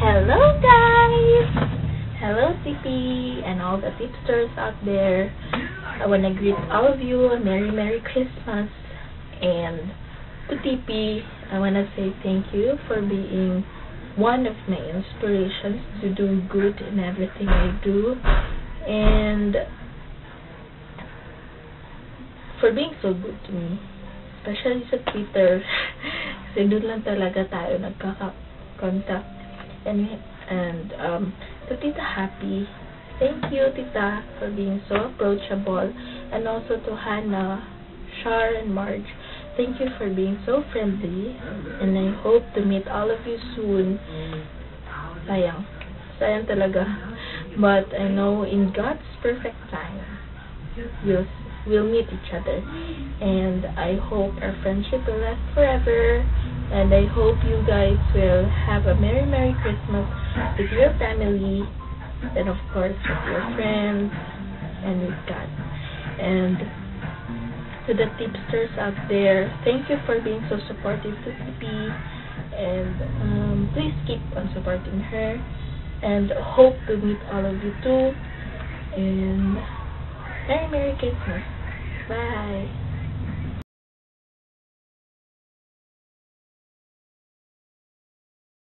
Hello guys! Hello TP and all the tipsters out there. I want to greet all of you a Merry Christmas. And to TP, I want to say thank you for being one of my inspirations to do good in everything I do. And for being so good to me. Especially sa Twitter. Kasi doon lang talaga tayo nagkaka-contact. And to Tita Happy, thank you Tita for being so approachable. And also to Hannah, Shar, and Marge, thank you for being so friendly. And I hope to meet all of you soon. Sayang talaga. But I know in God's perfect time, we'll meet each other. And I hope our friendship will last forever. And I hope you guys will have a Merry Christmas with your family, and of course with your friends, and with God. And to the tipsters out there, thank you for being so supportive to TP. And please keep on supporting her. And hope to meet all of you too. And Merry Christmas. Bye.